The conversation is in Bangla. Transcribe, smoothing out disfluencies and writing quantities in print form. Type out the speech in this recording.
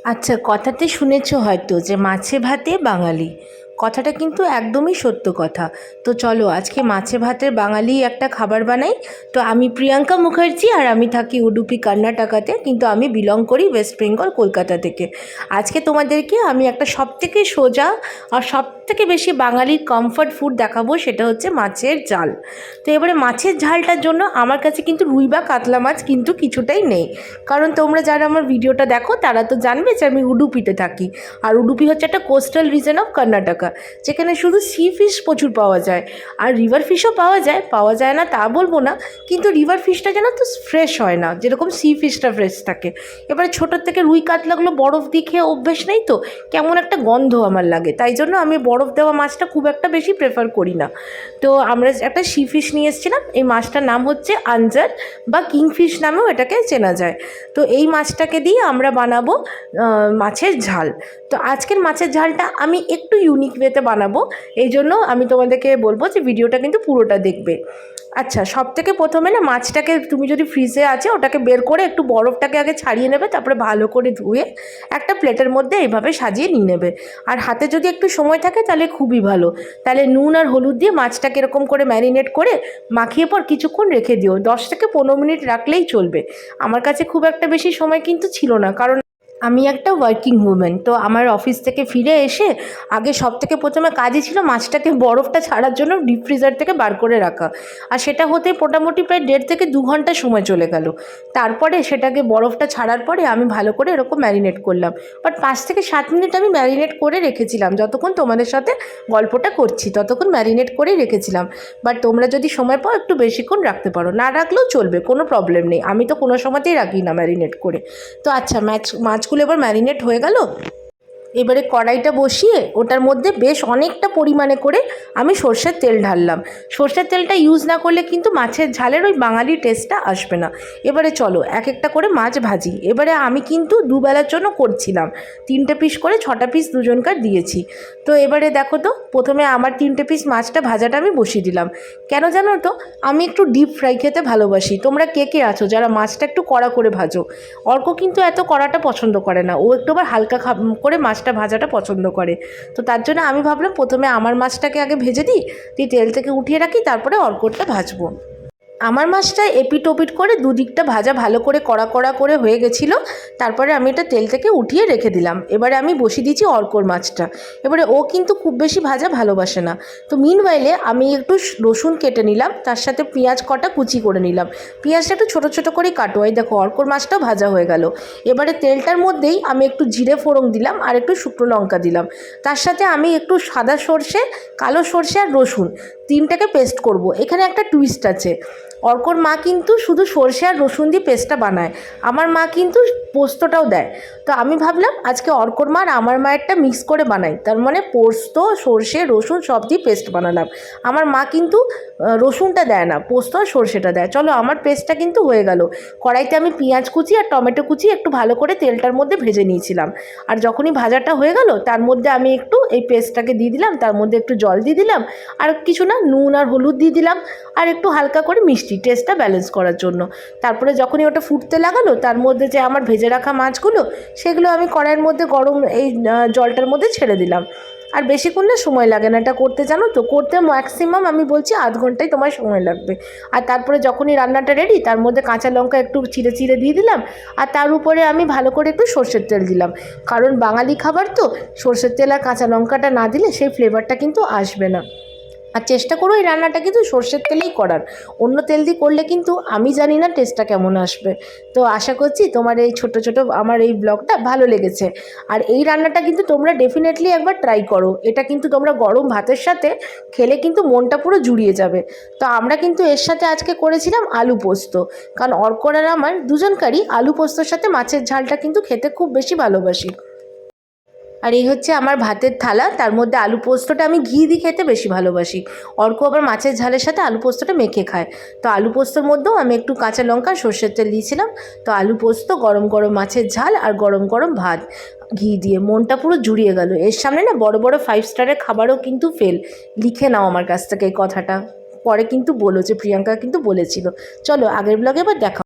আচ্ছা, কথাতে শুনেছ হয়তো যে মাছে ভাতে বাঙালি। কথাটা কিন্তু একদমই সত্য কথা। তো চলো আজকে মাছে ভাতের বাঙালি একটা খাবার বানাই। তো আমি প্রিয়াঙ্কা মুখার্জি, আর আমি থাকি উডুপি কর্ণাটকাতে, কিন্তু আমি বিলং করি ওয়েস্ট বেঙ্গল কলকাতা থেকে। আজকে তোমাদেরকে আমি একটা সবথেকে সোজা আর সবথেকে বেশি বাঙালির কমফর্ট ফুড দেখাবো, সেটা হচ্ছে মাছের ঝাল। তো এবারে মাছের ঝালটার জন্য আমার কাছে কিন্তু রুই বা কাতলা মাছ কিন্তু কিছুটাই নেই। কারণ তোমরা যারা আমার ভিডিওটা দেখো তারা তো জানবে যে আমি উডুপিতে থাকি। আর উডুপি হচ্ছে একটা কোস্টাল রিজন অফ কর্ণাটকা, যেখানে শুধু সি ফিশ প্রচুর পাওয়া যায়। আর রিভার ফিশও পাওয়া যায় না তা বলবো না, কিন্তু রিভার ফিশটা যেন তো ফ্রেশ হয় না, যেরকম সি ফিশটা ফ্রেশ থাকে। এবারে ছোটোর থেকে রুই কাতলাগুলো বরফ দিয়ে খেয়ে অভ্যেস নেই, তো কেমন একটা গন্ধ আমার লাগে, তাই জন্য আমি বরফ দেওয়া মাছটা খুব একটা বেশি প্রেফার করি না। তো আমরা একটা সি ফিশ নিয়ে এসেছিলাম। এই মাছটার নাম হচ্ছে আঞ্জার বা কিংফিশ নামেও এটাকে চেনা যায়। তো এই মাছটাকে দিয়ে আমরা বানাবো মাছের ঝাল। তো আজকের মাছের ঝালটা আমি একটু ইউনিক ওয়েতে বানাবো, এই জন্য আমি তোমাদেরকে বলবো যে ভিডিওটা কিন্তু পুরোটা দেখবে। আচ্ছা, সব থেকে প্রথমে না মাছটাকে তুমি যদি ফ্রিজে আছে ওটাকে বের করে একটু বরফটাকে আগে ছাড়িয়ে নেবে, তারপরে ভালো করে ধুয়ে একটা প্লেটের মধ্যে এইভাবে সাজিয়ে নিয়ে নেবে। আর হাতে যদি একটু সময় থাকে তাহলে খুবই ভালো। তাহলে নুন আর হলুদ দিয়ে মাছটাকে এরকম করে ম্যারিনেট করে মাখিয়ে পর কিছুক্ষণ রেখে দিও, 10 থেকে 15 মিনিট রাখলেই চলবে। আমার কাছে খুব একটা বেশি সময় কিন্তু ছিল না, কারণ আমি একটা ওয়ার্কিং উমেন। তো আমার অফিস থেকে ফিরে এসে আগে সব থেকে প্রথমে কাজই ছিল মাছটাকে বরফটা ছাড়ার জন্য ডিপ ফ্রিজার থেকে বার করে রাখা। আর সেটা হতে মোটামুটি প্রায় 1.5 থেকে 2 ঘন্টা সময় চলে গেল। তারপরে সেটাকে বরফটা ছাড়ার পরে আমি ভালো করে এরকম ম্যারিনেট করলাম। বাট 5 থেকে 7 মিনিট আমি ম্যারিনেট করে রেখেছিলাম, যতক্ষণ তোমাদের সাথে গল্পটা করছি ততক্ষণ ম্যারিনেট করেই রেখেছিলাম। বাট তোমরা যদি সময় পাও একটু বেশিক্ষণ রাখতে পারো, না রাখলেও চলবে, কোনো প্রবলেম নেই। আমি তো কোনো সময়তেই রাখি না ম্যারিনেট করে। তো আচ্ছা, মাছগুলো এবার ম্যারিনেট হয়ে গেল। এবারে কড়াইটা বসিয়ে ওটার মধ্যে বেশ অনেকটা পরিমাণে করে আমি সর্ষের তেল ঢাললাম। সর্ষের তেলটা ইউজ না করলে কিন্তু মাছের ঝালের ওই বাঙালি টেস্টটা আসবে না। এবারে চলো এক একটা করে মাছ ভাজি। এবারে আমি কিন্তু দুবেলার জন্য করছিলাম, 3টে পিস করে 6টা পিস দুজনকার দিয়েছি। তো এবারে দেখো তো, প্রথমে আমার 3টে পিস মাছটা ভাজাটা আমি বসিয়ে দিলাম। কেন জানো তো, আমি একটু ডিপ ফ্রাই খেতে ভালোবাসি। তোমরা কে কে আছো যারা মাছটা একটু কড়া করে ভাজো? অর্ক কিন্তু এত কড়াটা পছন্দ করে না, ও একটু আবার হালকা করে মাছটা ভাজাটা পছন্দ করে। তো তার জন্য আমি ভাবলাম প্রথমে আমার মাছটাকে আগে ভেজে দিই, তেল থেকে উঠিয়ে রাখি, তারপরে অর্কটা ভাজবো। আমার মাছটা এপিট ওপিট করে দুদিকটা ভাজা ভালো করে কড়া কড়া করে হয়ে গেছিলো। তারপরে আমি এটা তেল থেকে উঠিয়ে রেখে দিলাম। এবারে আমি বসিয়ে দিয়েছি অর্কর মাছটা। এবারে ও কিন্তু খুব বেশি ভাজা ভালোবাসে না। তো মিনওয়াইলে আমি একটু রসুন কেটে নিলাম, তার সাথে পেঁয়াজ কটা কুচি করে নিলাম। পেঁয়াজটা একটু ছোটো ছোটো করে কাটো। এই দেখো অর্কর মাছটাও ভাজা হয়ে গেল। এবারে তেলটার মধ্যেই আমি একটু জিরে ফোড়ন দিলাম আর একটু শুকনো লঙ্কা দিলাম। তার সাথে আমি একটু সাদা সর্ষে, কালো সর্ষে আর রসুন 3টাকে পেস্ট করব। এখানে একটা টুইস্ট আছে, অর্কর মা কিন্তু শুধু সর্ষে আর রসুন দিয়ে পেস্টটা বানায়, আমার মা কিন্তু পোস্তটাও দেয়। তো আমি ভাবলাম আজকে অর্কর মা আর আমার মায়েরটা মিক্স করে বানাই, তার মানে পোস্ত সর্ষে রসুন সব দিয়ে পেস্ট বানালাম। আমার মা কিন্তু রসুনটা দেয় না, পোস্ত আর সর্ষেটা দেয়। চলো আমার পেস্টটা কিন্তু হয়ে গেল। কড়াইতে আমি পেঁয়াজ কুচি আর টমেটো কুচি একটু ভালো করে তেলটার মধ্যে ভেজে নিয়েছিলাম। আর যখনই ভাজাটা হয়ে গেল তার মধ্যে আমি একটু এই পেস্টটাকে দিয়ে দিলাম, তার মধ্যে একটু জল দিয়ে দিলাম, আর কিছু না নুন আর হলুদ দিয়ে দিলাম, আর একটু হালকা করে মিষ্টি, টেস্টটা ব্যালেন্স করার জন্য। তারপরে যখনই ওটা ফুটতে লাগালো তার মধ্যে যে আমার ভেজে রাখা মাছগুলো, সেগুলো আমি কড়াইয়ের মধ্যে গরম এই জলটার মধ্যে ছেড়ে দিলাম। আর বেশিক্ষণ না সময় লাগে না এটা করতে, জানো তো, করতে ম্যাক্সিমাম আমি বলছি আধ ঘন্টায় তোমার সময় লাগবে। আর তারপরে যখনই রান্নাটা রেডি তার মধ্যে কাঁচা লঙ্কা একটু চিড়ে চিড়ে দিয়ে দিলাম, আর তার উপরে আমি ভালো করে একটু সর্ষের তেল দিলাম। কারণ বাঙালি খাবার তো, সর্ষের তেল আর কাঁচা লঙ্কাটা না দিলে সেই ফ্লেভারটা কিন্তু আসবে না। আর চেষ্টা করো এই রান্নাটা কিন্তু সর্ষের তেলেই করার, অন্য তেল দিয়ে করলে কিন্তু আমি জানি না টেস্টটা কেমন আসবে। তো আশা করছি তোমার এই ছোট ছোট আমার এই ব্লগটা ভালো লেগেছে। আর এই রান্নাটা কিন্তু তোমরা ডেফিনেটলি একবার ট্রাই করো, এটা কিন্তু তোমরা গরম ভাতের সাথে খেলে কিন্তু মনটা পুরো জুড়িয়ে যাবে। তো আমরা কিন্তু এর সাথে আজকে করেছিলাম আলু পোস্ত, কারণ অর্কর আর আমার দুজনকারই আলু পোস্তর সাথে মাছের ঝালটা কিন্তু খেতে খুব বেশি ভালোবাসি। আর এই হচ্ছে আমার ভাতের থালা, তার মধ্যে আলু পোস্তটা আমি ঘি দিয়ে খেতে বেশি ভালোবাসি। অর্ক আবার মাছের ঝালের সাথে আলু পোস্তটা মেখে খায়। তো আলু পোস্তর মধ্যেও আমি একটু কাঁচা লঙ্কা সর্ষের তেল দিয়েছিলাম। তো আলু পোস্ত, গরম গরম মাছের ঝাল আর গরম গরম ভাত ঘি দিয়ে, মনটা পুরো জুড়িয়ে গেল। এর সামনে না বড় বড় 5 স্টারের খাবারও কিন্তু ফেল। লিখে নাও আমার কাছ থেকে এই কথাটা, পরে কিন্তু বলো যে প্রিয়াঙ্কা কিন্তু বলেছিল। চলো আগের ব্লগে এবার দেখা।